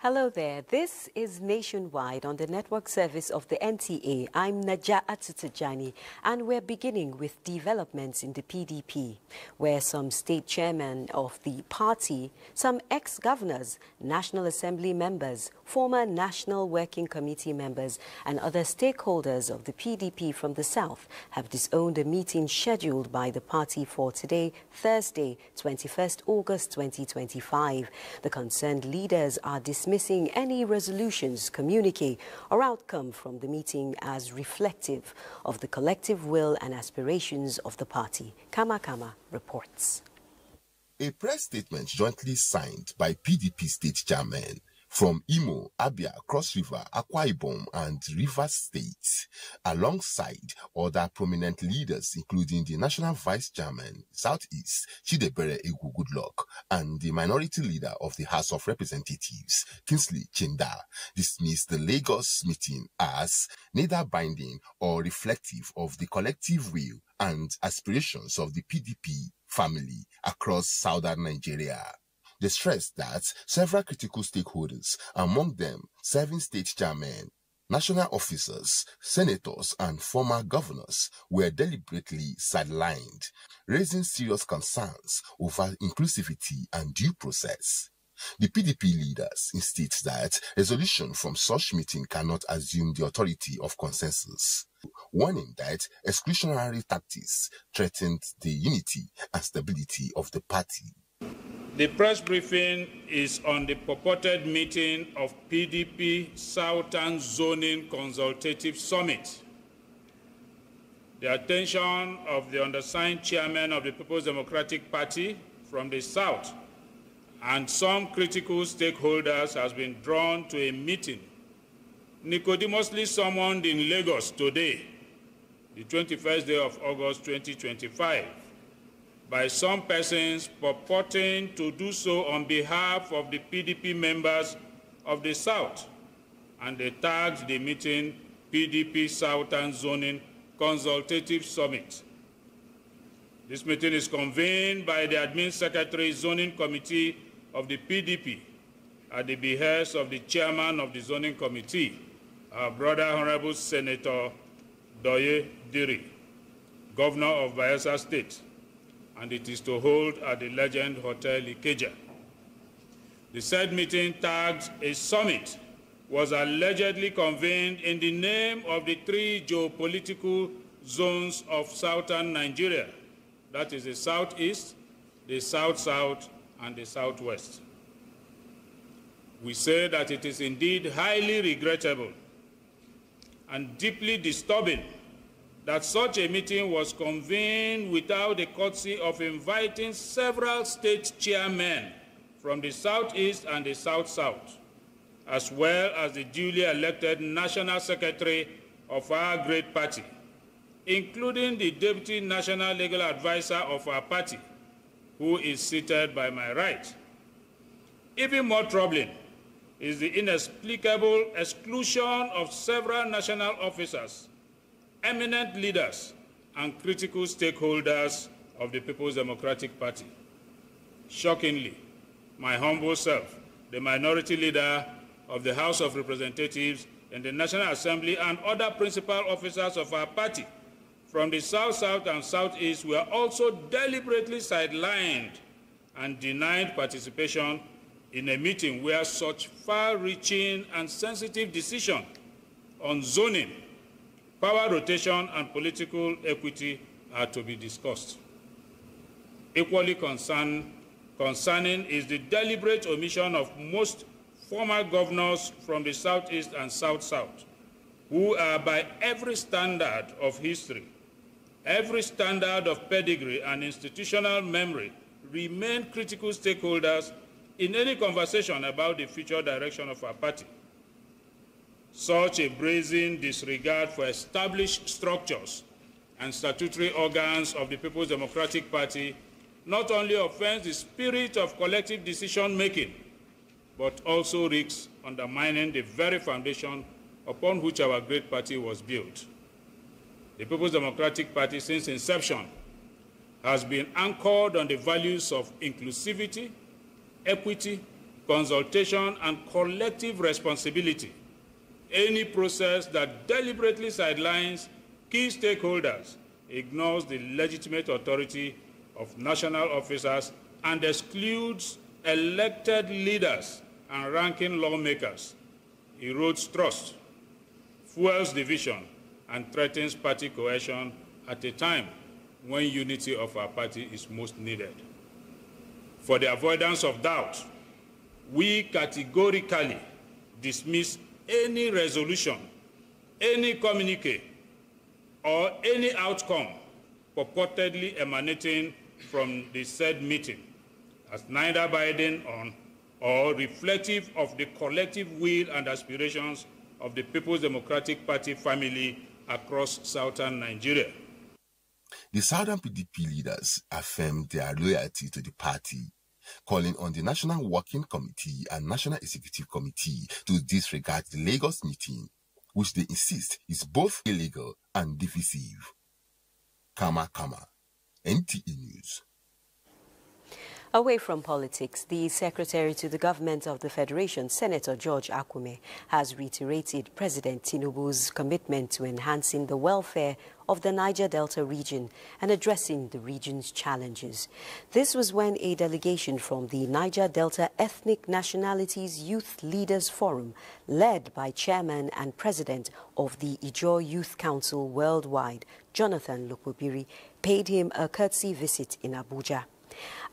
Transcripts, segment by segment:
Hello there. This is Nationwide on the network service of the NTA. I'm Naja Atutujani, and we're beginning with developments in the PDP, where some state chairmen of the party, some ex-governors, National Assembly members, former National Working Committee members, and other stakeholders of the PDP from the South have disowned a meeting scheduled by the party for today, Thursday, 21st August 2025. The concerned leaders are dismissing any resolutions, communique, or outcome from the meeting as reflective of the collective will and aspirations of the party. Kama reports. A press statement jointly signed by PDP state chairmen from Imo, Abia, Cross River, Akwa Ibom, and Rivers State, alongside other prominent leaders, including the National Vice Chairman, Southeast, Chidebere Egu Goodluck, and the Minority Leader of the House of Representatives, Kingsley Chinda, dismissed the Lagos meeting as neither binding or reflective of the collective will and aspirations of the PDP family across southern Nigeria. They stressed that several critical stakeholders, among them 7 state chairmen, national officers, senators, and former governors, were deliberately sidelined, raising serious concerns over inclusivity and due process. The PDP leaders insist that resolution from such meeting cannot assume the authority of consensus, warning that exclusionary tactics threatened the unity and stability of the party. The press briefing is on the purported meeting of PDP Southern Zoning Consultative Summit. The attention of the undersigned chairman of the People's Democratic Party from the South and some critical stakeholders has been drawn to a meeting nicodemously summoned in Lagos today, the 21st day of August 2025, by some persons purporting to do so on behalf of the PDP members of the South, and they tagged the meeting PDP Southern Zoning Consultative Summit. This meeting is convened by the Admin Secretary Zoning Committee of the PDP at the behest of the Chairman of the Zoning Committee, our brother Honorable Senator Doye Diri, Governor of Bayelsa State, and it is to hold at the Legend Hotel Ikeja. The said meeting, tagged a summit, was allegedly convened in the name of the 3 geopolitical zones of southern Nigeria, that is the Southeast, the South-South, and the Southwest. We say that it is indeed highly regrettable and deeply disturbing that such a meeting was convened without the courtesy of inviting several state chairmen from the Southeast and the South-South, as well as the duly elected National Secretary of our great party, including the Deputy National Legal Advisor of our party, who is seated by my right. Even more troubling is the inexplicable exclusion of several national officers, eminent leaders, and critical stakeholders of the People's Democratic Party. Shockingly, my humble self, the Minority Leader of the House of Representatives in the National Assembly, and other principal officers of our party from the South-South and Southeast were also deliberately sidelined and denied participation in a meeting where such far-reaching and sensitive decisions on zoning, power rotation, and political equity are to be discussed. Equally concerning is the deliberate omission of most former governors from the Southeast and South-South, who are by every standard of history, every standard of pedigree and institutional memory, remain critical stakeholders in any conversation about the future direction of our party. Such a brazen disregard for established structures and statutory organs of the People's Democratic Party not only offends the spirit of collective decision-making, but also risks undermining the very foundation upon which our great party was built. The People's Democratic Party, since inception, has been anchored on the values of inclusivity, equity, consultation, and collective responsibility. Any process that deliberately sidelines key stakeholders, ignores the legitimate authority of national officers, and excludes elected leaders and ranking lawmakers, erodes trust, fuels division, and threatens party cohesion at a time when unity of our party is most needed. For the avoidance of doubt, we categorically dismiss any resolution, any communique, or any outcome purportedly emanating from the said meeting as neither binding on or reflective of the collective will and aspirations of the People's Democratic Party family across southern Nigeria. The Southern PDP leaders affirmed their loyalty to the party, calling on the National Working Committee and National Executive Committee to disregard the Lagos meeting, which they insist is both illegal and divisive. Kama, NTA News. Away from politics, the Secretary to the Government of the Federation, Senator George Akume, has reiterated President Tinubu's commitment to enhancing the welfare of the Niger Delta region and addressing the region's challenges. This was when a delegation from the Niger Delta Ethnic Nationalities Youth Leaders Forum, led by Chairman and President of the Ijaw Youth Council Worldwide, Jonathan Lukobiri, paid him a courtesy visit in Abuja.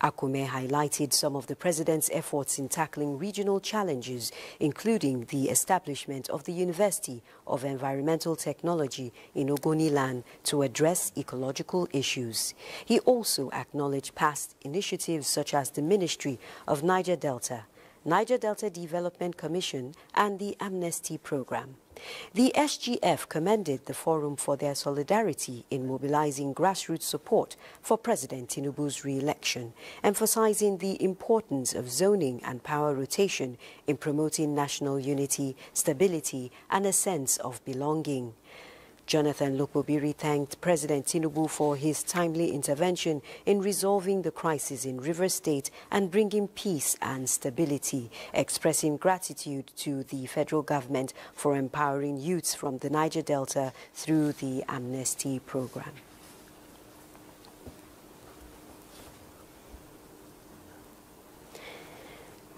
Akume highlighted some of the president's efforts in tackling regional challenges, including the establishment of the University of Environmental Technology in Ogoniland to address ecological issues. He also acknowledged past initiatives such as the Ministry of Niger Delta Development Commission, and the Amnesty Program. The SGF commended the forum for their solidarity in mobilizing grassroots support for President Tinubu's re-election, emphasizing the importance of zoning and power rotation in promoting national unity, stability, and a sense of belonging. Jonathan Lukobiri thanked President Tinubu for his timely intervention in resolving the crisis in Rivers State and bringing peace and stability, expressing gratitude to the federal government for empowering youths from the Niger Delta through the Amnesty Program.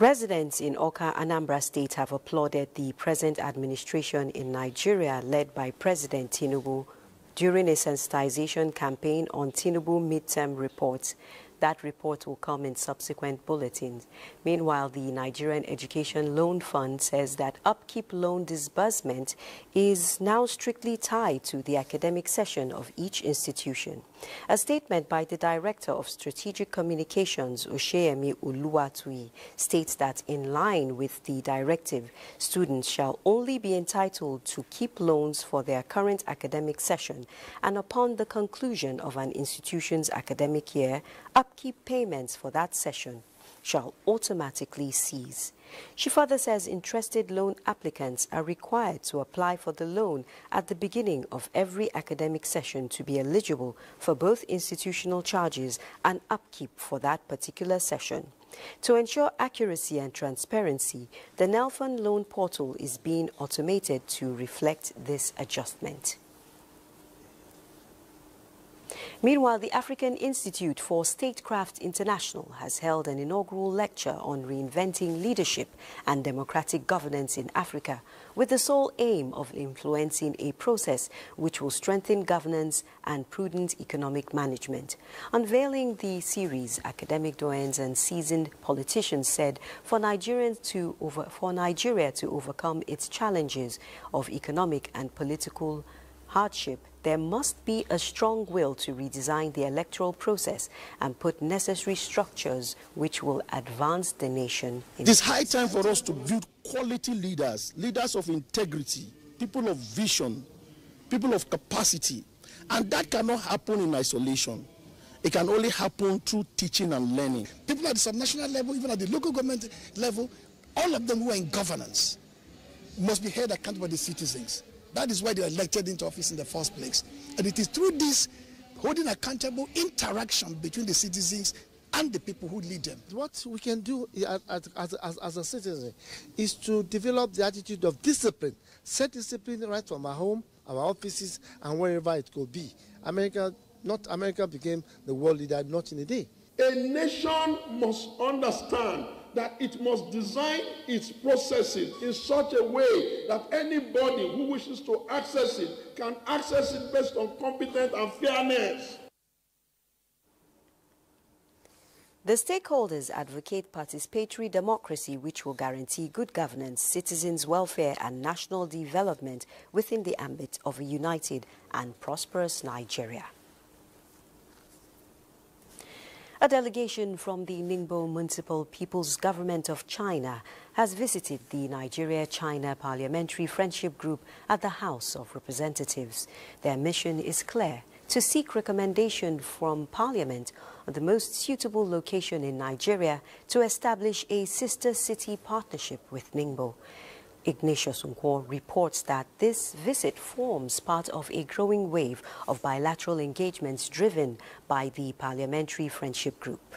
Residents in Awka, Anambra State have applauded the present administration in Nigeria led by President Tinubu during a sensitization campaign on Tinubu midterm reports. That report will come in subsequent bulletins. Meanwhile, the Nigerian Education Loan Fund says that upkeep loan disbursement is now strictly tied to the academic session of each institution. A statement by the Director of Strategic Communications, Osheyemi Oluwatui, states that in line with the directive, students shall only be entitled to keep loans for their current academic session, and upon the conclusion of an institution's academic year, upkeep payments for that session shall automatically cease. She further says interested loan applicants are required to apply for the loan at the beginning of every academic session to be eligible for both institutional charges and upkeep for that particular session. To ensure accuracy and transparency, the NELFund loan portal is being automated to reflect this adjustment. Meanwhile, the African Institute for Statecraft International has held an inaugural lecture on reinventing leadership and democratic governance in Africa, with the sole aim of influencing a process which will strengthen governance and prudent economic management. Unveiling the series, academic doyens and seasoned politicians said for Nigeria to overcome its challenges of economic and political hardship, there must be a strong will to redesign the electoral process and put necessary structures which will advance the nation. It is high time for us to build quality leaders, leaders of integrity, people of vision, people of capacity. And that cannot happen in isolation. It can only happen through teaching and learning. People at the subnational level, even at the local government level, all of them who are in governance must be held accountable by the citizens. That is why they are elected into office in the first place. And it is through this holding accountable interaction between the citizens and the people who lead them. What we can do as a citizen is to develop the attitude of discipline. Set discipline right from our home, our offices, and wherever it could be. America became the world leader not in a day. A nation must understand that it must design its processes in such a way that anybody who wishes to access it can access it based on competence and fairness. The stakeholders advocate participatory democracy, which will guarantee good governance, citizens' welfare and national development within the ambit of a united and prosperous Nigeria. A delegation from the Ningbo Municipal People's Government of China has visited the Nigeria-China Parliamentary Friendship Group at the House of Representatives. Their mission is clear: to seek recommendation from Parliament on the most suitable location in Nigeria to establish a sister city partnership with Ningbo. Ignatius Nkwo reports that this visit forms part of a growing wave of bilateral engagements driven by the Parliamentary Friendship Group.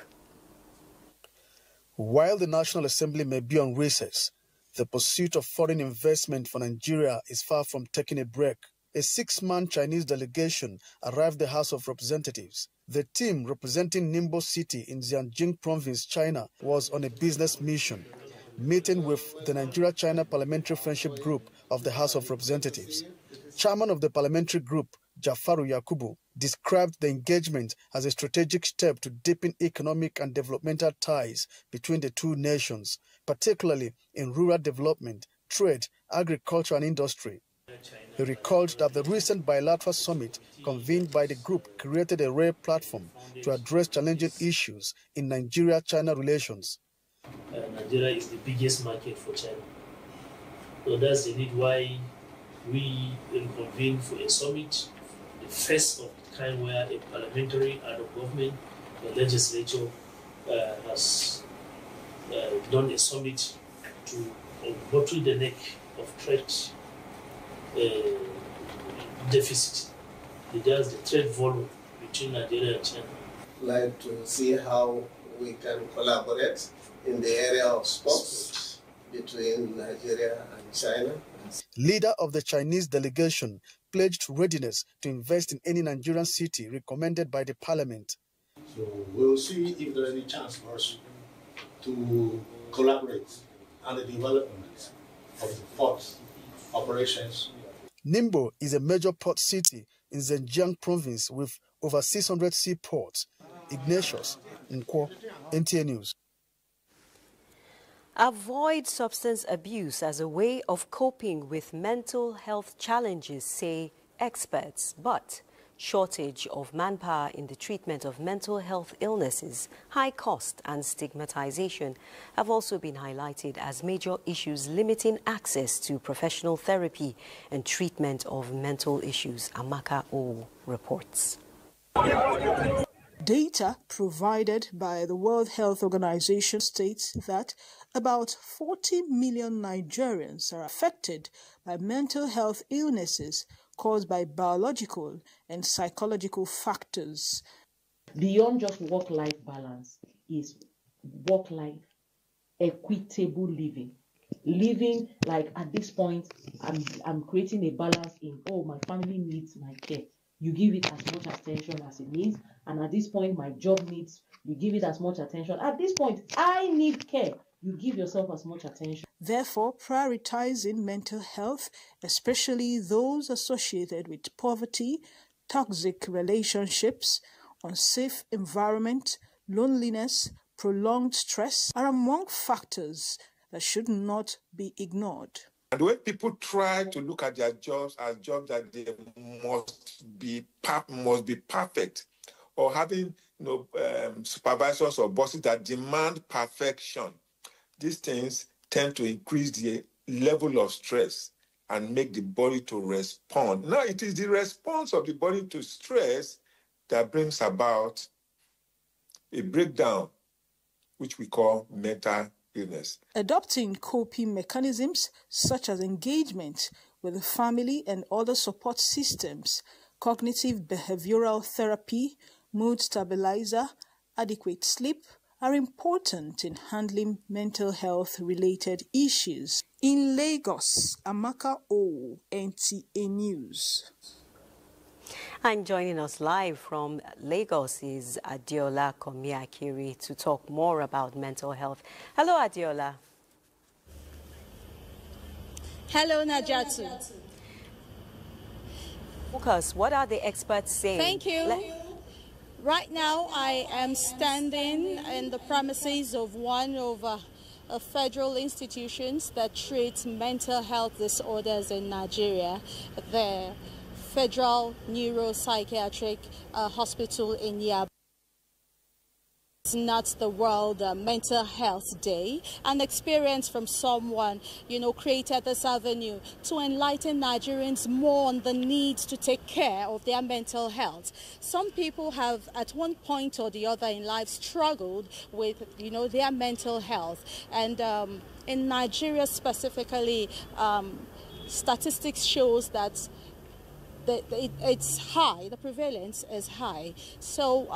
While the National Assembly may be on recess, the pursuit of foreign investment for Nigeria is far from taking a break. A 6-man Chinese delegation arrived at the House of Representatives. The team representing Ningbo City in Jiangxing Province, China, was on a business mission, meeting with the Nigeria-China Parliamentary Friendship Group of the House of Representatives. Chairman of the parliamentary group, Jafaru Yakubu, described the engagement as a strategic step to deepen economic and developmental ties between the two nations, particularly in rural development, trade, agriculture and industry. He recalled that the recent bilateral summit convened by the group created a rare platform to address challenging issues in Nigeria-China relations. Nigeria is the biggest market for China. So that's the need why we convened for a summit, the first of the kind where a parliamentary arm of government, the legislature, has done a summit to bottle the neck of trade deficit. That's the trade volume between Nigeria and China. Like to see how we can collaborate in the area of sports between Nigeria and China. Leader of the Chinese delegation pledged readiness to invest in any Nigerian city recommended by the parliament. So we'll see if there's any chance for us to collaborate on the development of the port operations. Ningbo is a major port city in Zhejiang Province with over 600 seaports. Ignatius Nkwo, NTA News. Avoid substance abuse as a way of coping with mental health challenges, say experts. But shortage of manpower in the treatment of mental health illnesses, high cost and stigmatization have also been highlighted as major issues limiting access to professional therapy and treatment of mental issues. Amaka O reports. Data provided by the World Health Organization states that about 40 million Nigerians are affected by mental health illnesses caused by biological and psychological factors. Beyond just work-life balance is work-life equitable living. Living like at this point, I'm creating a balance in, oh, my family needs my care. You give it as much attention as it needs. And at this point, my job needs, you give it as much attention. At this point, I need care. You give yourself as much attention. Therefore, prioritizing mental health, especially those associated with poverty, toxic relationships, unsafe environment, loneliness, prolonged stress, are among factors that should not be ignored. And when people try to look at their jobs as jobs that they must be perfect, or having supervisors or bosses that demand perfection, these things tend to increase the level of stress and make the body to respond. Now, it is the response of the body to stress that brings about a breakdown, which we call mental illness. Adopting coping mechanisms such as engagement with the family and other support systems, cognitive behavioral therapy, mood stabilizer, adequate sleep are important in handling mental health-related issues. In Lagos, Amaka O, NTA News. And joining us live from Lagos is Adiola Komiakiri to talk more about mental health. Hello, Adiola. Hello, Najatu. Focus, what are the experts saying? Thank you. Right now, I am standing in the premises of one of federal institutions that treats mental health disorders in Nigeria, the Federal Neuropsychiatric Hospital in Abuja. It's not the World Mental Health Day. An experience from someone, created this avenue to enlighten Nigerians more on the need to take care of their mental health. Some people have, at one point or the other in life, struggled with, their mental health. And in Nigeria specifically, statistics shows that it's high, the prevalence is high. So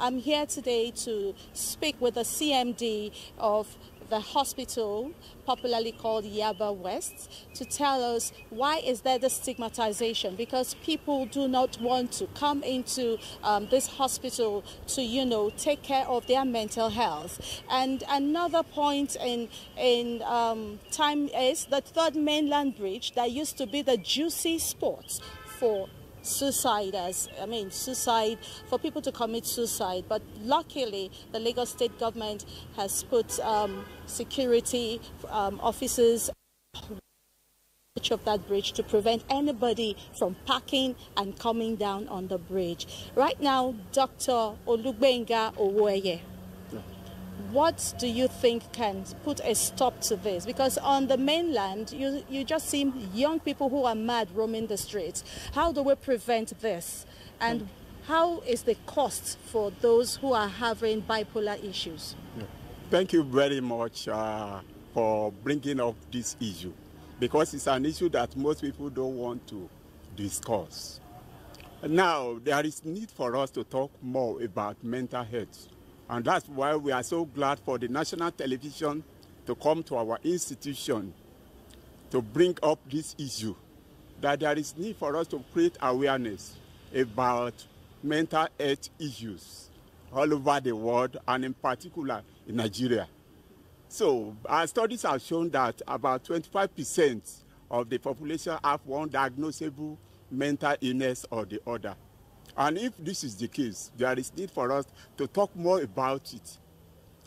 I'm here today to speak with the CMD of the hospital, popularly called Yaba West, to tell us why is there the stigmatization, because people do not want to come into this hospital to, take care of their mental health. And another point in time is the Third Mainland Bridge that used to be the juicy spot for suicide, for people to commit suicide. But luckily, the Lagos State government has put security officers of that bridge to prevent anybody from parking and coming down on the bridge. Right now, Dr. Olugbenga Owoeye, what do you think can put a stop to this? Because on the mainland, you just see young people who are mad roaming the streets. How do we prevent this? And how is the cost for those who are having bipolar issues? Thank you very much for bringing up this issue, because it's an issue that most people don't want to discuss. Now, there is need for us to talk more about mental health. And that's why we are so glad for the national television to come to our institution to bring up this issue, that there is need for us to create awareness about mental health issues all over the world, and in particular in Nigeria. So our studies have shown that about 25% of the population have one diagnosable mental illness or the other. And if this is the case, there is need for us to talk more about it.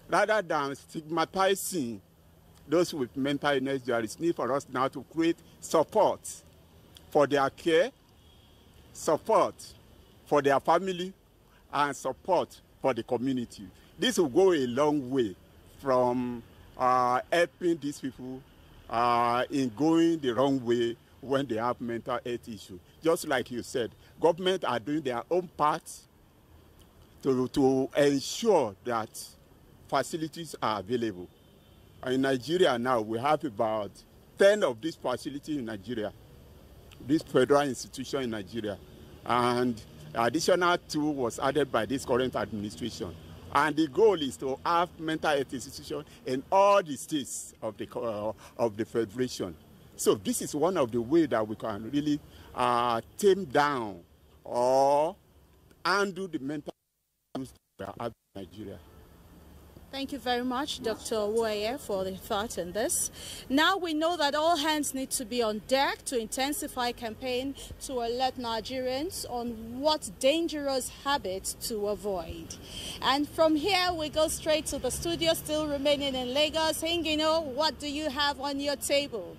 Rather than stigmatizing those with mental illness, there is need for us now to create support for their care, support for their family, and support for the community. This will go a long way from helping these people in going the wrong way when they have mental health issues. Just like you said, government are doing their own part to ensure that facilities are available. In Nigeria now, we have about 10 of these facilities in Nigeria, this federal institution in Nigeria. And additional 2 was added by this current administration. And the goal is to have mental health institutions in all the states of the federation. So this is one of the ways that we can really tame down or undo the mental issues that we have in Nigeria. Thank you very much, Dr. Owoeye, for the thought on this. Now we know that all hands need to be on deck to intensify campaign to alert Nigerians on what dangerous habits to avoid. And from here, we go straight to the studio, still remaining in Lagos. Hingino, what do you have on your table?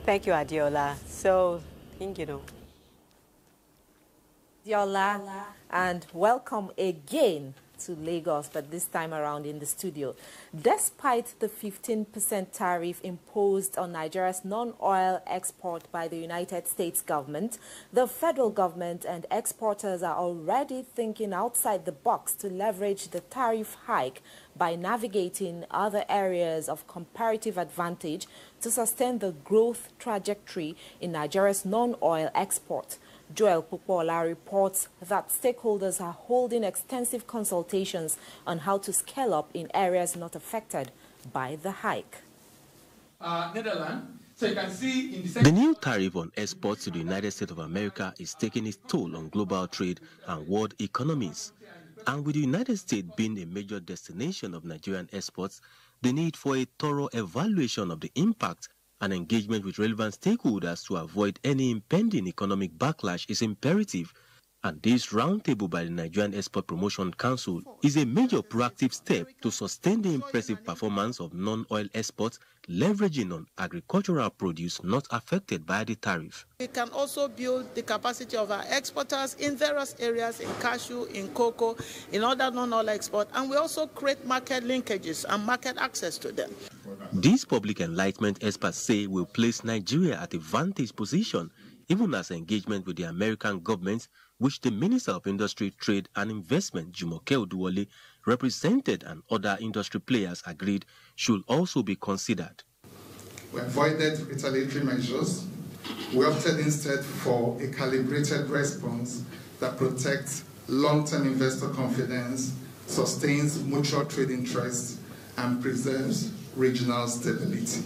Thank you, Adiola. So, Hingino. Adiola, and welcome again to Lagos, but this time around in the studio. Despite the 15% tariff imposed on Nigeria's non-oil export by the United States government, the federal government and exporters are already thinking outside the box to leverage the tariff hike by navigating other areas of comparative advantage to sustain the growth trajectory in Nigeria's non-oil export. Joel Pupola reports that stakeholders are holding extensive consultations on how to scale up in areas not affected by the hike. Netherlands. So you can see in the new tariff on exports to the United States of America is taking its toll on global trade and world economies. And with the United States being a major destination of Nigerian exports, the need for a thorough evaluation of the impact and engagement with relevant stakeholders to avoid any impending economic backlash is imperative. And this roundtable by the Nigerian Export Promotion Council is a major proactive step to sustain the impressive performance of non-oil exports, leveraging on agricultural produce not affected by the tariff. We can also build the capacity of our exporters in various areas, in cashew, in cocoa, in other non-oil export, and we also create market linkages and market access to them. These public enlightenment experts say will place Nigeria at a vantage position, even as engagement with the American government, which the Minister of Industry, Trade and Investment, Jumoke Oduwole, represented and other industry players agreed should also be considered. We avoided retaliatory measures. We opted instead for a calibrated response that protects long-term investor confidence, sustains mutual trade interests, and preserves regional stability.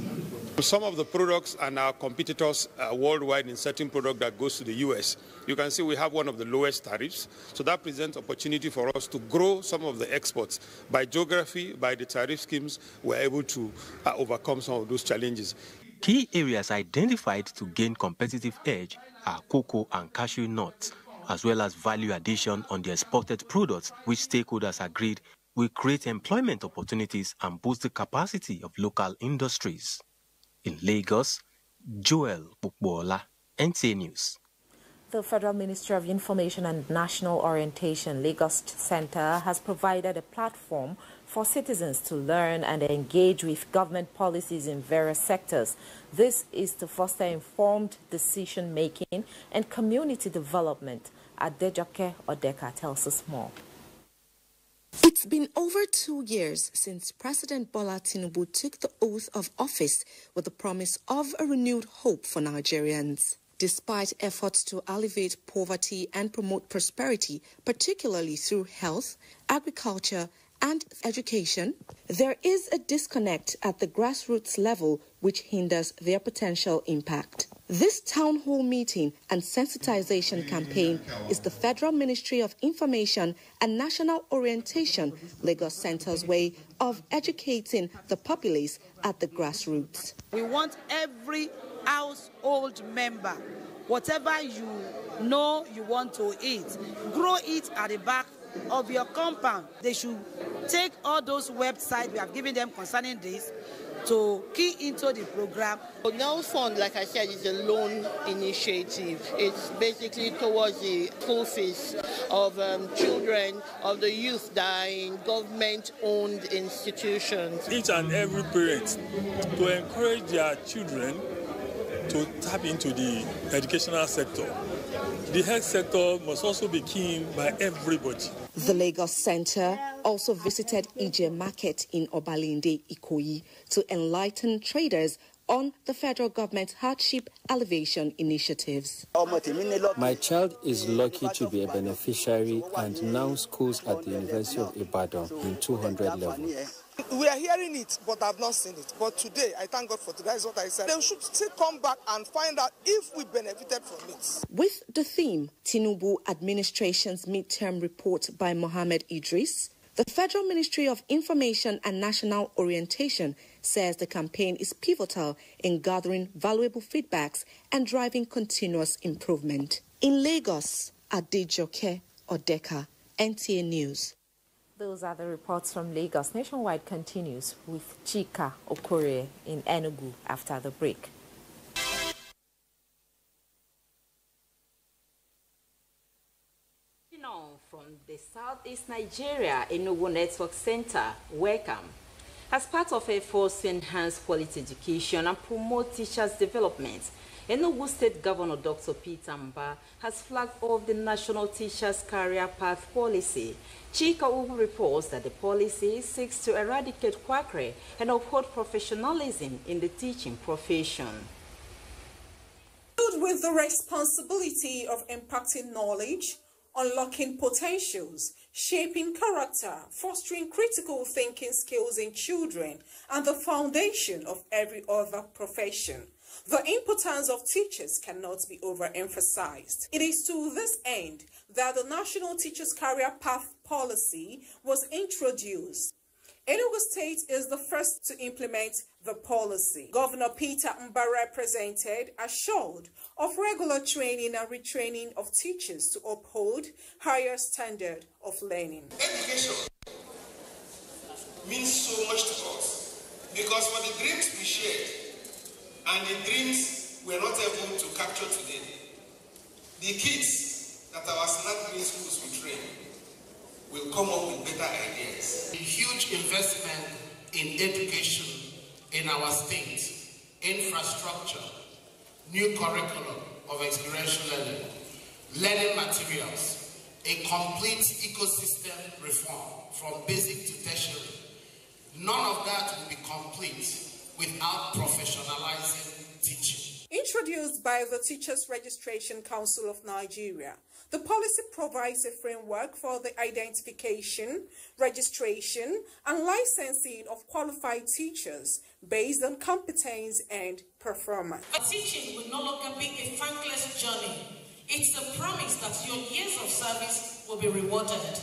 Some of the products and our competitors worldwide in certain product that goes to the US, you can see we have one of the lowest tariffs. So that presents opportunity for us to grow some of the exports. By geography, by the tariff schemes, we're able to overcome some of those challenges. Key areas identified to gain competitive edge are cocoa and cashew nuts, as well as value addition on the exported products, which stakeholders agreed will create employment opportunities and boost the capacity of local industries. In Lagos, Joel Pupola, NTA News. The Federal Ministry of Information and National Orientation, Lagos Center, has provided a platform for citizens to learn and engage with government policies in various sectors. This is to foster informed decision-making and community development. Adejoke Odeka tells us more. It's been over 2 years since President Bola Tinubu took the oath of office with the promise of a renewed hope for Nigerians. Despite efforts to alleviate poverty and promote prosperity, particularly through health, agriculture, and education, there is a disconnect at the grassroots level which hinders their potential impact. This town hall meeting and sensitization campaign is the Federal Ministry of Information and National Orientation, Lagos Center's way of educating the populace at the grassroots. We want every household member, whatever you know you want to eat, grow it at the back of your compound. They should take all those websites we have given them concerning this to key into the program. The NEL Fund, like I said, is a loan initiative. It's basically towards the school fees of children, of the youth that are in government-owned institutions. Each and every parent to encourage their children to tap into the educational sector. The health sector must also be keen by everybody. The Lagos Center also visited Ije Market in Obalinde, Ikoyi, to enlighten traders on the federal government's hardship alleviation initiatives. My child is lucky to be a beneficiary and now schools at the University of Ibadan in 200 level. We are hearing it, but I've not seen it. But today, I thank God for today. That's what I said. They should still come back and find out if we benefited from it. With the theme, Tinubu Administration's Midterm Report by Mohammed Idris, the Federal Ministry of Information and National Orientation says the campaign is pivotal in gathering valuable feedbacks and driving continuous improvement. In Lagos, Adejoke Odeka, NTA News. Those are the reports from Lagos. Nationwide continues with Chika Okorie in Enugu after the break. From the Southeast Nigeria Enugu Network Center, welcome. As part of efforts to enhance quality education and promote teachers' development, Enugu State Governor Dr. Peter Mba has flagged off the National Teachers Career Path Policy. Chika Ugu reports that the policy seeks to eradicate quackery and uphold professionalism in the teaching profession. Do Tasked with the responsibility of impacting knowledge, unlocking potentials, shaping character, fostering critical thinking skills in children, and the foundation of every other profession. The importance of teachers cannot be overemphasized. It is to this end that the National Teachers Career Path Policy was introduced. Enugu State is the first to implement the policy. Governor Peter Mba represented, assured of regular training and retraining of teachers to uphold higher standard of learning. Education means so much to us because for the dreams we shared and the dreams we're not able to capture today, the kids that our smart green schools will train will come up with better ideas. A huge investment in education in our state, infrastructure, new curriculum of experiential learning, learning materials, a complete ecosystem reform from basic to tertiary. None of that will be complete without professionalizing teaching. Introduced by the Teachers Registration Council of Nigeria, the policy provides a framework for the identification, registration, and licensing of qualified teachers based on competence and performance. Teaching will no longer be a thankless journey. It's a promise that your years of service will be rewarded,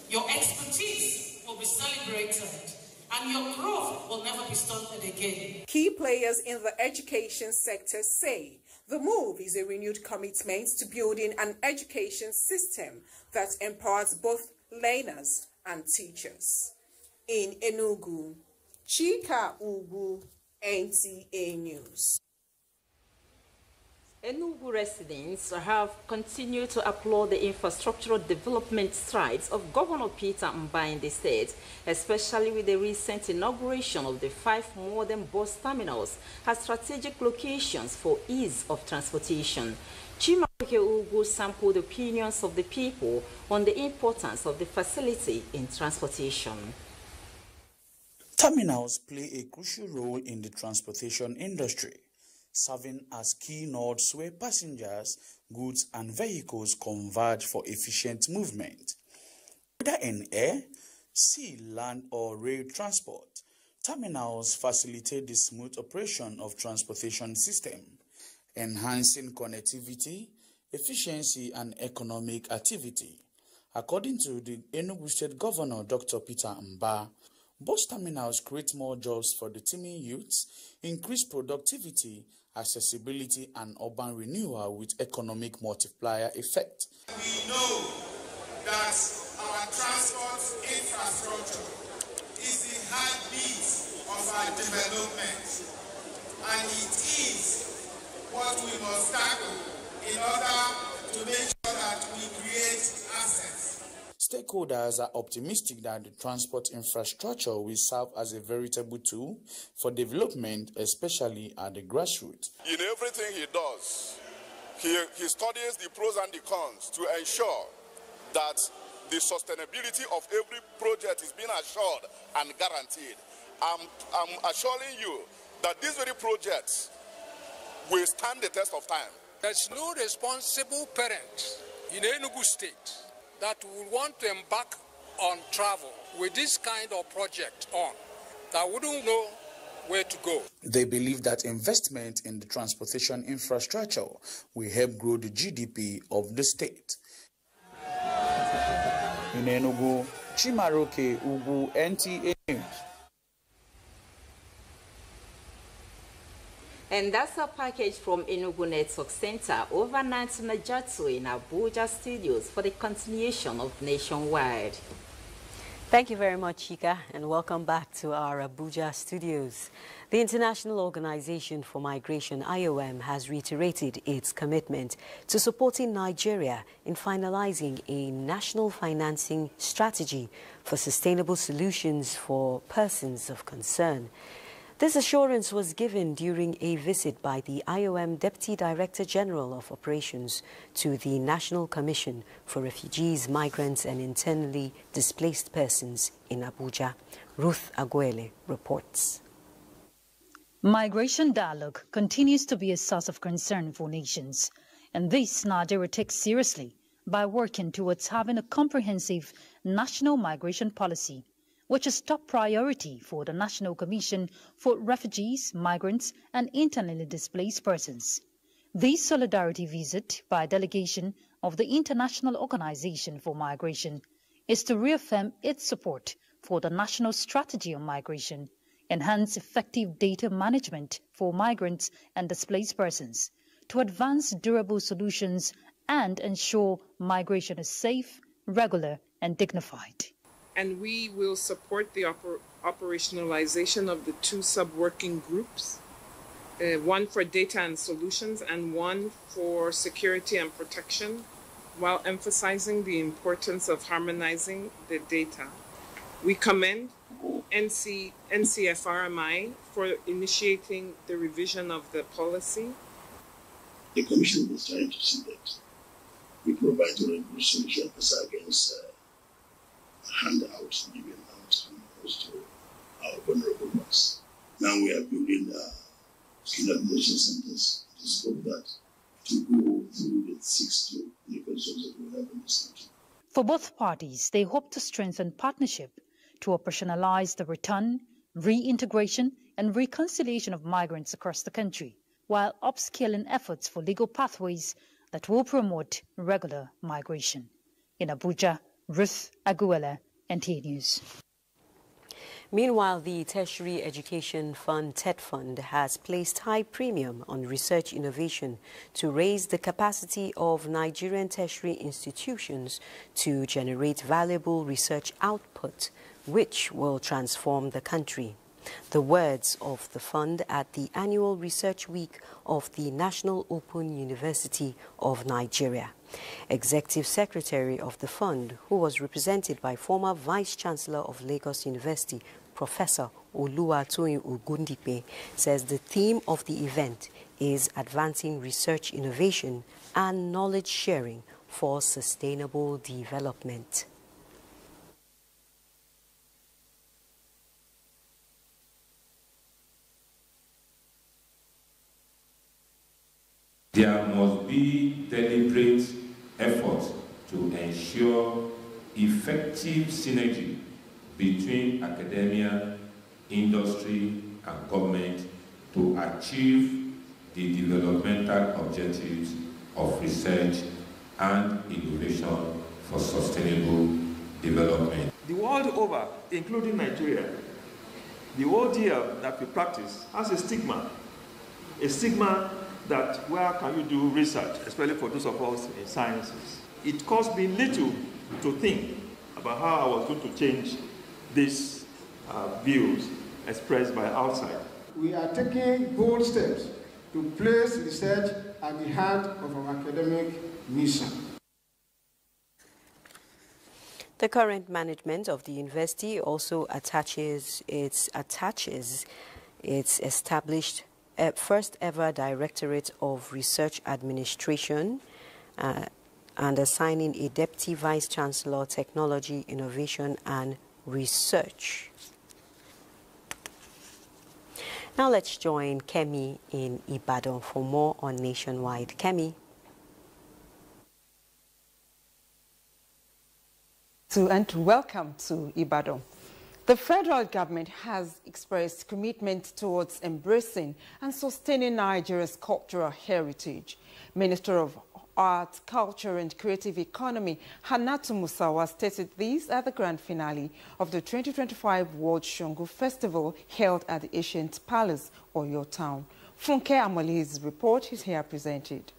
your expertise will be celebrated, and your growth will never be stunted again. Key players in the education sector say the move is a renewed commitment to building an education system that empowers both learners and teachers. In Enugu, Chika Ugu, NTA News. Enugu residents have continued to applaud the infrastructural development strides of Governor Peter Mba in the state, especially with the recent inauguration of the 5 modern bus terminals at strategic locations for ease of transportation. Chimaroke Ugu sampled the opinions of the people on the importance of the facility in transportation. Terminals play a crucial role in the transportation industry, serving as key nodes where passengers, goods, and vehicles converge for efficient movement. Whether in air, sea, land, or rail transport, terminals facilitate the smooth operation of transportation system, enhancing connectivity, efficiency, and economic activity. According to the Enugu State Governor, Dr. Peter Mba, bus terminals create more jobs for the teeming youths, increase productivity, accessibility, and urban renewal with economic multiplier effect. We know that our transport infrastructure is the heartbeat of our development, and it is what we must tackle in order to make sure that we create assets. Stakeholders are optimistic that the transport infrastructure will serve as a veritable tool for development, especially at the grassroots. In everything he does, he studies the pros and the cons to ensure that the sustainability of every project is being assured and guaranteed. I'm assuring you that these very projects will stand the test of time. There's no responsible parent in Enugu State that would want to embark on travel with this kind of project on, that wouldn't know where to go. They believe that investment in the transportation infrastructure will help grow the GDP of the state. In Enugu, Chimaroke Ugu, NTA News. And that's our package from Enugu Network Center. Overnight to Najatu in Abuja studios for the continuation of Nationwide. Thank you very much, Chika, and welcome back to our Abuja studios. The International Organization for Migration, IOM, has reiterated its commitment to supporting Nigeria in finalizing a national financing strategy for sustainable solutions for persons of concern. This assurance was given during a visit by the IOM Deputy Director General of Operations to the National Commission for Refugees, Migrants and Internally Displaced Persons in Abuja. Ruth Aguele reports. Migration dialogue continues to be a source of concern for nations, and this Nigeria takes seriously by working towards having a comprehensive national migration policy, which is top priority for the National Commission for Refugees, Migrants and Internally Displaced Persons. This solidarity visit by a delegation of the International Organization for Migration is to reaffirm its support for the national strategy on migration, enhance effective data management for migrants and displaced persons, to advance durable solutions and ensure migration is safe, regular and dignified. And we will support the operationalization of the two sub-working groups, one for data and solutions and one for security and protection, while emphasizing the importance of harmonizing the data. We commend NCFRMI for initiating the revision of the policy. The Commission is trying to see that we provide a solutions against handouts given out and also our vulnerable ones. Now we are building skill acquisition centers to scope that to go through the 6 to concerns that we have in this country. For both parties, they hope to strengthen partnership to operationalize the return, reintegration and reconciliation of migrants across the country, while upscaling efforts for legal pathways that will promote regular migration. In Abuja, Ruth Aguela, NTA News. Meanwhile, the Tertiary Education Fund, TED Fund, has placed high premium on research innovation to raise the capacity of Nigerian tertiary institutions to generate valuable research output, which will transform the country. The words of the fund at the annual Research Week of the National Open University of Nigeria. Executive Secretary of the fund, who was represented by former Vice Chancellor of Lagos University, Professor Oluwatoyin Ogundipe, says the theme of the event is advancing research innovation and knowledge sharing for sustainable development. There must be deliberate effort to ensure effective synergy between academia, industry, and government to achieve the developmental objectives of research and innovation for sustainable development. The world over, including Nigeria, the idea that we practice has a stigma that where can you do research, especially for those of us in sciences. It cost me little to think about how I was going to change these views expressed by outside. We are taking bold steps to place research at the heart of our academic mission. The current management of the university also attaches its established first ever Directorate of Research Administration and assigning a Deputy Vice Chancellor, Technology, Innovation and Research. Now let's join Kemi in Ibadan for more on Nationwide. Kemi. And welcome to Ibadan. The federal government has expressed commitment towards embracing and sustaining Nigeria's cultural heritage. Minister of Arts, Culture and Creative Economy, Hannatu Musawa, stated this at the grand finale of the 2025 World Shongo Festival held at the Ancient Palace, Oyo Town. Funke Amoli's report is here presented.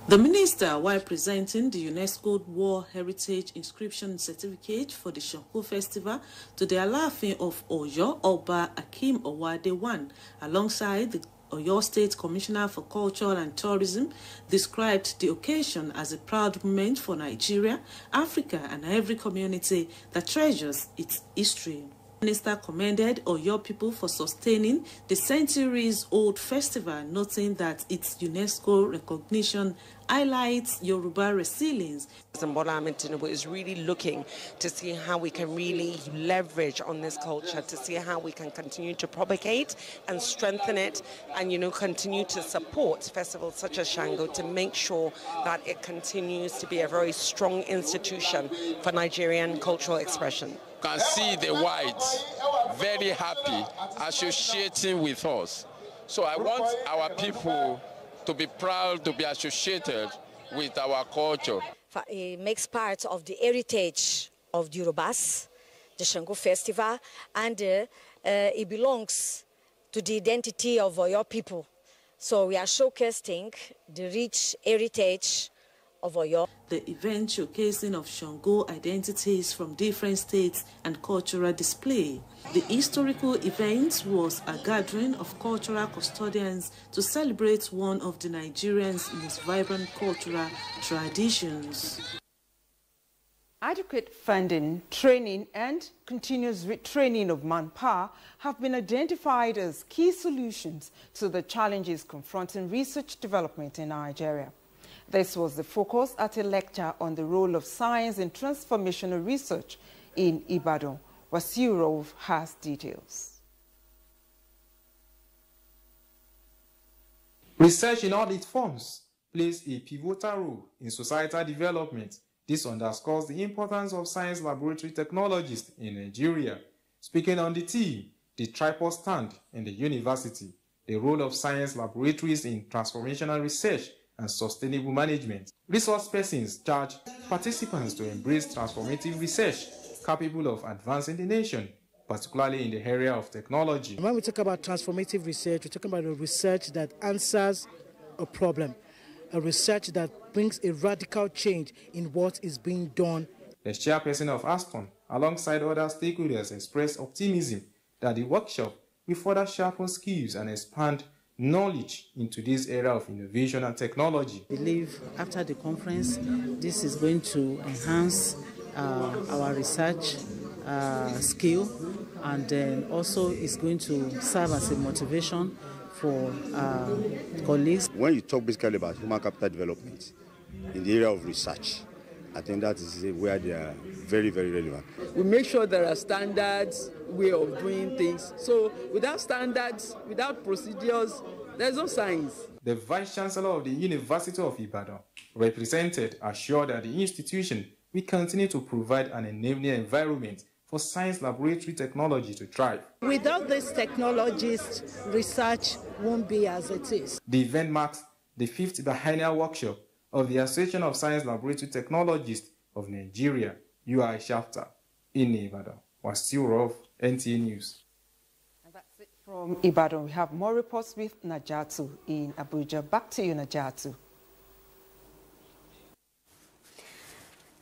The minister, while presenting the UNESCO World Heritage Inscription Certificate for the Shongo Festival to the Alaafin of Oyo, Oba Akim Owade I, alongside the Oyo State Commissioner for Culture and Tourism, described the occasion as a proud moment for Nigeria, Africa, and every community that treasures its history. The minister commended Oyo people for sustaining the centuries-old festival, noting that its UNESCO recognition highlights Yoruba resilience. Bola Ahmed Tinubu is really looking to see how we can really leverage on this culture, to see how we can continue to propagate and strengthen it, and continue to support festivals such as Shango to make sure that it continues to be a very strong institution for Nigerian cultural expression. You can see the whites very happy associating with us. So I want our people to be proud to be associated with our culture. It makes part of the heritage of the Yorubas, the Shango Festival, and it belongs to the identity of Oyo people. So we are showcasing the rich heritage of Oyo. The event showcasing of Shango identities from different states and cultural display. The historical event was a gathering of cultural custodians to celebrate one of the Nigerians' most vibrant cultural traditions. Adequate funding, training and continuous retraining of manpower have been identified as key solutions to the challenges confronting research development in Nigeria. This was the focus at a lecture on the role of science in transformational research in Ibadan. Wasiurov has details. Research in all its forms plays a pivotal role in societal development. This underscores the importance of science laboratory technologists in Nigeria. Speaking on the theme, the tripod stand in the university, the role of science laboratories in transformational research and sustainable management, resource persons charge participants to embrace transformative research capable of advancing the nation, particularly in the area of technology. When we talk about transformative research, we're talking about a research that answers a problem, a research that brings a radical change in what is being done. The chairperson of Aston, alongside other stakeholders, expressed optimism that the workshop will further sharpen skills and expand knowledge into this area of innovation and technology. I believe after the conference, this is going to enhance our research skill, and then also it's going to serve as a motivation for colleagues. When you talk basically about human capital development in the area of research, I think that is where they are very, very relevant. We make sure there are standards, way of doing things. So without standards, without procedures, there's no science. The Vice-Chancellor of the University of Ibadan, represented, assured that the institution will continue to provide an enabling environment for science laboratory technology to thrive. Without these technologies, research won't be as it is. The event marks the 5th biennial workshop of the Association of Science Laboratory Technologists of Nigeria, UI chapter, in Ibadan. Wasiurov, NTA News. And that's it from Ibadan. We have more reports with Najatu in Abuja. Back to you, Najatu.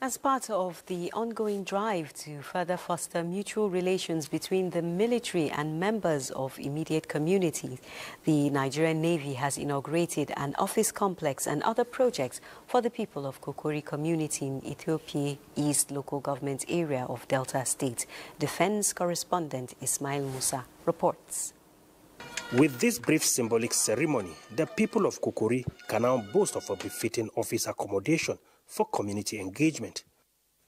As part of the ongoing drive to further foster mutual relations between the military and members of immediate communities, the Nigerian Navy has inaugurated an office complex and other projects for the people of Kokori community in Ethiopia East local government area of Delta State. Defense correspondent Ismail Musa reports. With this brief symbolic ceremony, the people of Kokori can now boast of a befitting office accommodation for community engagement,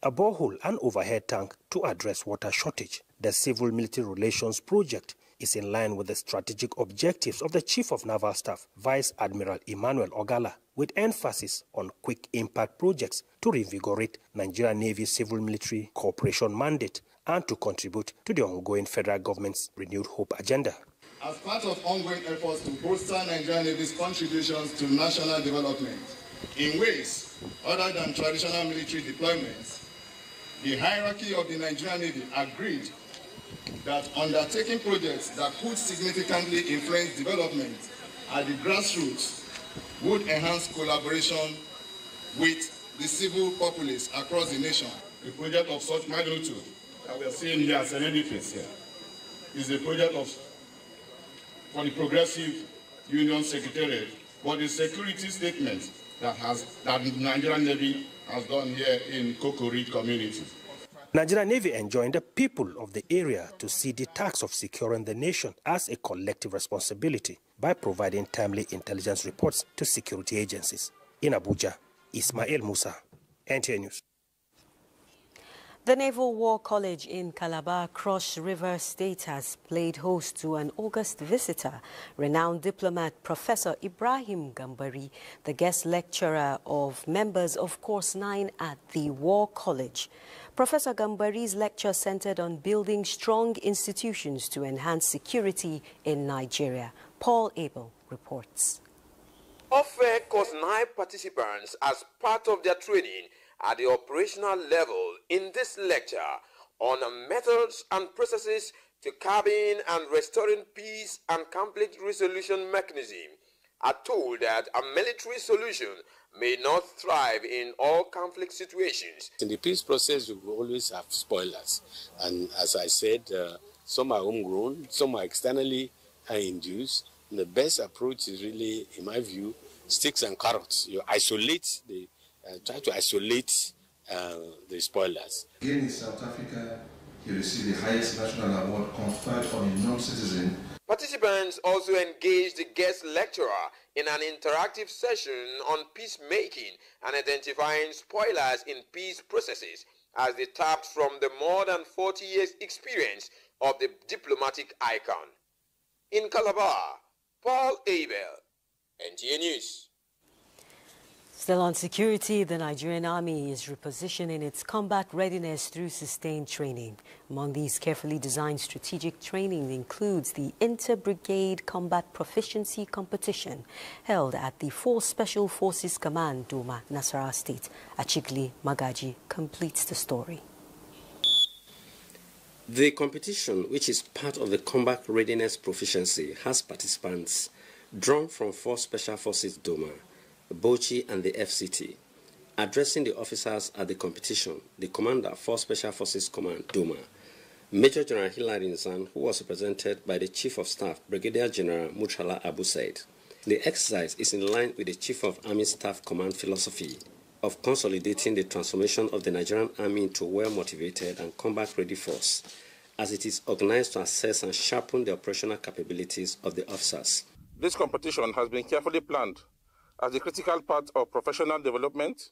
a borehole and overhead tank to address water shortage. The Civil-Military Relations Project is in line with the strategic objectives of the Chief of Naval Staff, Vice Admiral Emmanuel Ogala, with emphasis on quick impact projects to revigorate Nigerian Navy civil-military cooperation mandate and to contribute to the ongoing federal government's renewed hope agenda. As part of ongoing efforts to bolster Nigerian Navy's contributions to national development in ways other than traditional military deployments, the hierarchy of the Nigerian Navy agreed that undertaking projects that could significantly influence development at the grassroots would enhance collaboration with the civil populace across the nation. A project of such magnitude that we are seeing here as an edifice here is a project for the Progressive Union Secretariat, but the security statement that the Nigerian Navy has done here in Kokori community. Nigerian Navy enjoined the people of the area to see the task of securing the nation as a collective responsibility by providing timely intelligence reports to security agencies. In Abuja, Ismail Musa, NTA News. The Naval War College in Calabar, Cross River State, has played host to an August visitor, renowned diplomat Professor Ibrahim Gambari, the guest lecturer of members of Course 9 at the War College. Professor Gambari's lecture centered on building strong institutions to enhance security in Nigeria. Paul Abel reports. Offer Course 9 participants as part of their training at the operational level in this lecture on methods and processes to curbing and restoring peace and conflict resolution mechanism, are told that a military solution may not thrive in all conflict situations. In the peace process, you will always have spoilers. And as I said, some are homegrown, some are externally induced. And the best approach is really, in my view, sticks and carrots. You isolate the try to isolate the spoilers. Again in South Africa, he received the highest national award conferred on a non-citizen. Participants also engaged the guest lecturer in an interactive session on peacemaking and identifying spoilers in peace processes as they tapped from the more than 40 years experience of the diplomatic icon. In Calabar, Paul Abel, NTA News. Still on security, the Nigerian Army is repositioning its combat readiness through sustained training. Among these carefully designed strategic training includes the Inter-Brigade Combat Proficiency Competition held at the 4 Special Forces Command, Doma, Nasarawa State. Achigli Magaji completes the story. The competition, which is part of the Combat Readiness Proficiency, has participants drawn from 4 Special Forces Doma, Bochi and the FCT. Addressing the officers at the competition, the commander for Special Forces Command, Doma, Major General Hilary Nzan, who was represented by the Chief of Staff, Brigadier General Murtala Abu Said. The exercise is in line with the Chief of Army Staff Command philosophy of consolidating the transformation of the Nigerian Army into a well-motivated and combat-ready force, as it is organized to assess and sharpen the operational capabilities of the officers. This competition has been carefully planned as a critical part of professional development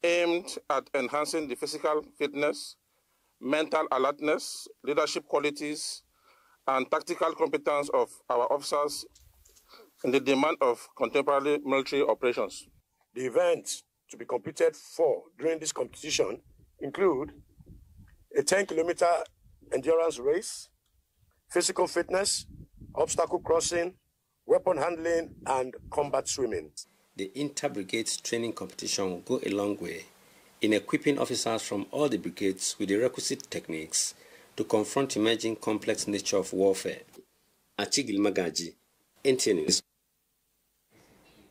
aimed at enhancing the physical fitness, mental alertness, leadership qualities, and tactical competence of our officers in the demand of contemporary military operations. The events to be competed for during this competition include a 10-kilometer endurance race, physical fitness, obstacle crossing, weapon handling, and combat swimming. The inter-brigade training competition will go a long way in equipping officers from all the brigades with the requisite techniques to confront emerging complex nature of warfare. Achigil Magaji, NTA News.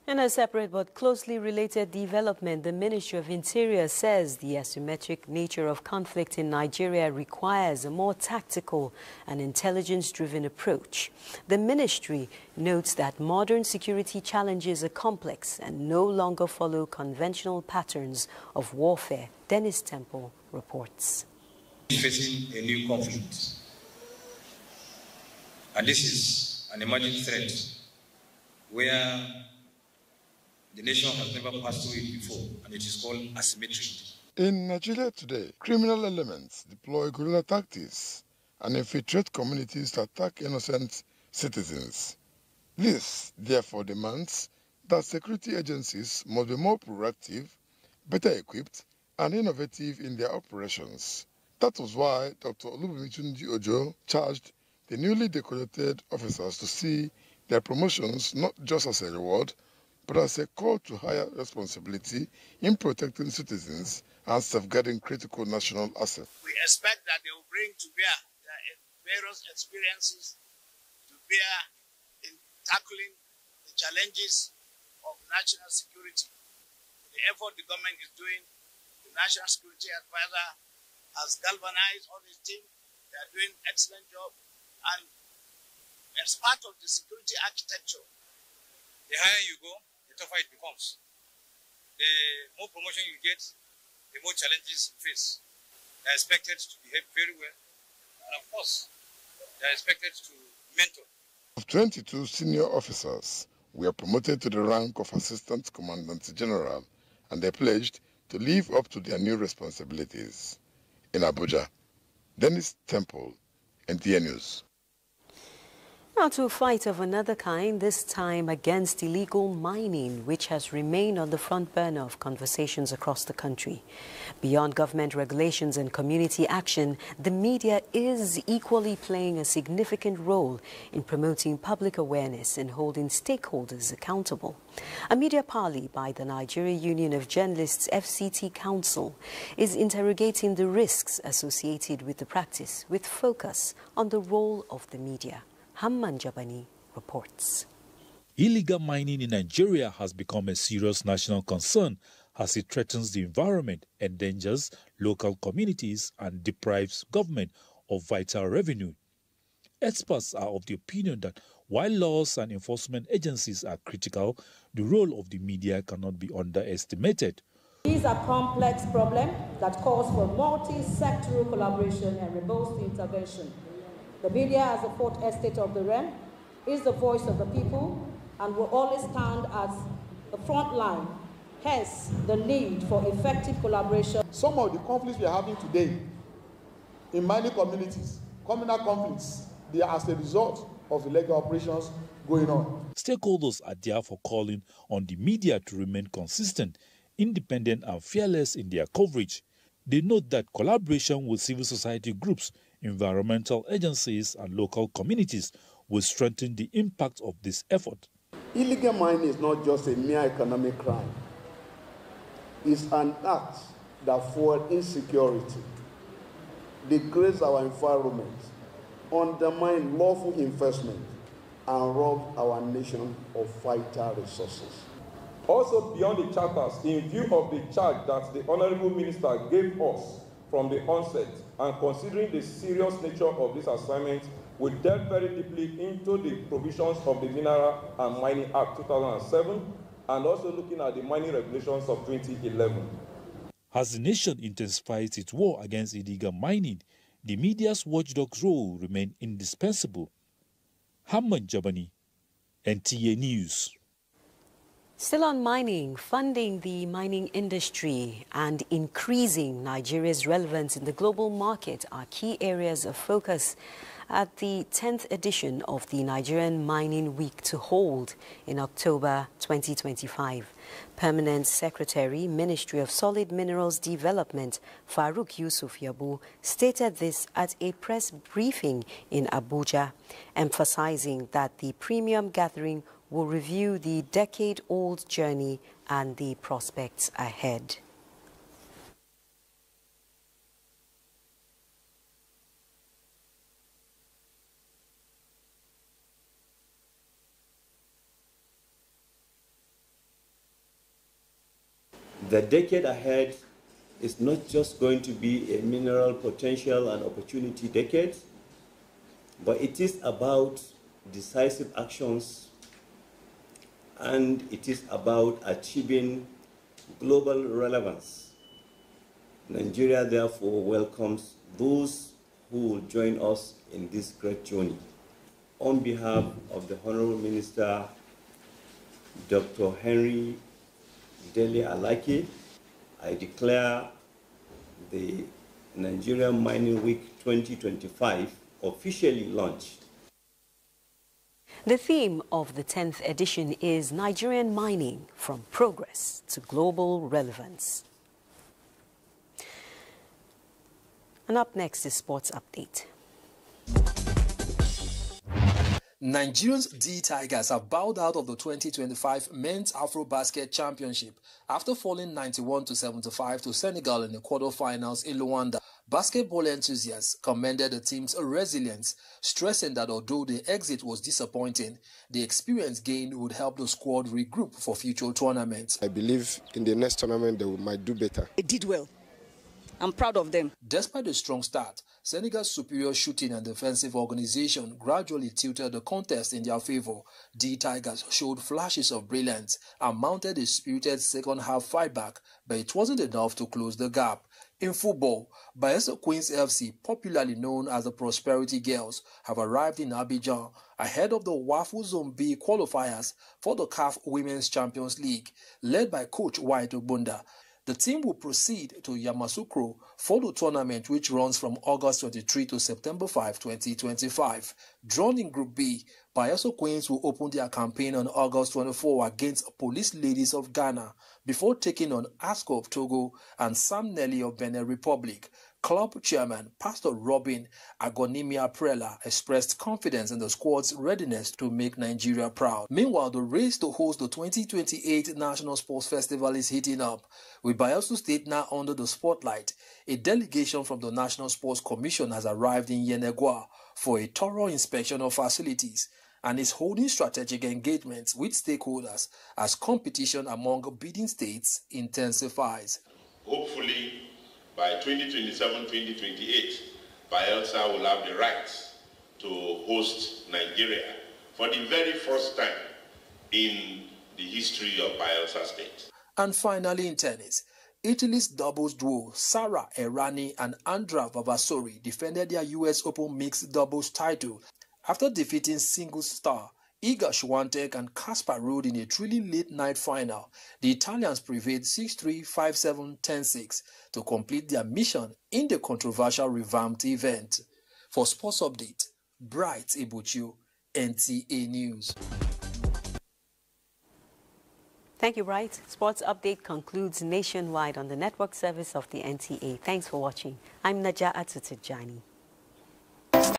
In a separate but closely related development, the Ministry of Interior says the asymmetric nature of conflict in Nigeria requires a more tactical and intelligence-driven approach. The ministry notes that modern security challenges are complex and no longer follow conventional patterns of warfare. Dennis Temple reports. Facing a new conflict, and this is an emerging threat where the nation has never passed through it before, and it is called asymmetry. In Nigeria today, criminal elements deploy guerrilla tactics and infiltrate communities to attack innocent citizens. This, therefore, demands that security agencies must be more proactive, better equipped, and innovative in their operations. That was why Dr. Olubumitunji Ojo charged the newly decorated officers to see their promotions not just as a reward, but as a call to higher responsibility in protecting citizens and safeguarding critical national assets. We expect that they will bring to bear their various experiences to bear in tackling the challenges of national security. The effort the government is doing, the National Security Advisor has galvanized all his team. They are doing an excellent job. And as part of the security architecture, the higher you go, the tougher it becomes. The more promotion you get, the more challenges you face. They are expected to behave very well. And of course, they are expected to mentor. Of 22 senior officers were promoted to the rank of Assistant Commandant General, and they pledged to live up to their new responsibilities. In Abuja, Dennis Temple, NTA News. Now to a fight of another kind, this time against illegal mining, which has remained on the front burner of conversations across the country. Beyond government regulations and community action, the media is equally playing a significant role in promoting public awareness and holding stakeholders accountable. A media parley by the Nigerian Union of Journalists FCT Council is interrogating the risks associated with the practice, with focus on the role of the media. Hamman Jabani reports. Illegal mining in Nigeria has become a serious national concern as it threatens the environment, endangers local communities, and deprives government of vital revenue. Experts are of the opinion that while laws and enforcement agencies are critical, the role of the media cannot be underestimated. These are complex problems that calls for multi-sectoral collaboration and robust intervention. The media, as the fourth estate of the realm, is the voice of the people and will always stand as the front line. Hence, the need for effective collaboration. Some of the conflicts we are having today in mining communities, communal conflicts, they are as a result of illegal operations going on. Stakeholders are therefore calling on the media to remain consistent, independent, and fearless in their coverage. They note that collaboration with civil society groups, environmental agencies, and local communities will strengthen the impact of this effort. Illegal mining is not just a mere economic crime. It's an act that fuels insecurity, degrades our environment, undermines lawful investment, and robs our nation of vital resources. Also, beyond the charters, in view of the charge that the Honorable Minister gave us from the onset, and considering the serious nature of this assignment, we delved very deeply into the provisions of the Mineral and Mining Act 2007, and also looking at the mining regulations of 2011. As the nation intensifies its war against illegal mining, the media's watchdog's role remains indispensable. Hamman Jabani, NTA News. Still on mining, funding the mining industry and increasing Nigeria's relevance in the global market are key areas of focus at the 10th edition of the Nigerian Mining Week to hold in October 2025. Permanent Secretary, Ministry of Solid Minerals Development, Farouk Yusuf Yabu, stated this at a press briefing in Abuja, emphasizing that the premium gathering will review the decade-old journey and the prospects ahead. The decade ahead is not just going to be a mineral potential and opportunity decade, but it is about decisive actions, and it is about achieving global relevance. Nigeria therefore welcomes those who will join us in this great journey. On behalf of the Honorable Minister, Dr. Henry Dele Alaki, I declare the Nigerian Mining Week 2025 officially launched. The theme of the 10th edition is Nigerian mining, from progress to global relevance. And up next is Sports Update. Nigerians D Tigers have bowed out of the 2025 Men's Afro-Basket Championship after falling 91-75 to Senegal in the quarterfinals in Luanda. Basketball enthusiasts commended the team's resilience, stressing that although the exit was disappointing, the experience gained would help the squad regroup for future tournaments. I believe in the next tournament they might do better. They did well. I'm proud of them. Despite the strong start, Senegal's superior shooting and defensive organization gradually tilted the contest in their favor. The Tigers showed flashes of brilliance and mounted a spirited second-half fight back, but it wasn't enough to close the gap. In football, Bayelsa Queens FC, popularly known as the Prosperity Girls, have arrived in Abuja ahead of the WAFU Zone B qualifiers for the CAF Women's Champions League, led by coach White Obunda. The team will proceed to Yamoussoukro for the tournament, which runs from August 23 to September 5, 2025. Drawn in Group B, Bayelsa Queens will open their campaign on August 24 against Police Ladies of Ghana before taking on ASCO of Togo and Sam Nelly of Benin Republic. Club chairman Pastor Robin Agonimia Prela expressed confidence in the squad's readiness to make Nigeria proud. Meanwhile, the race to host the 2028 National Sports Festival is heating up, with Bayelsa State now under the spotlight. A delegation from the National Sports Commission has arrived in Yenegua for a thorough inspection of facilities and is holding strategic engagements with stakeholders as competition among bidding states intensifies. Hopefully, by 2027-2028, Bayelsa will have the rights to host Nigeria for the very first time in the history of Bayelsa State. And finally, in tennis, Italy's doubles duo Sara Errani and Andrea Vavasori defended their US Open mixed doubles title after defeating singles star Iga Swiatek and Casper Ruud in a thrilling late-night final. The Italians prevailed 6-3, 5-7, 10-6 to complete their mission in the controversial revamped event. For Sports Update, Bright Ibuchu, NTA News. Thank you, Bright. Sports Update concludes nationwide on the network service of the NTA. Thanks for watching. I'm Naja Atutijani.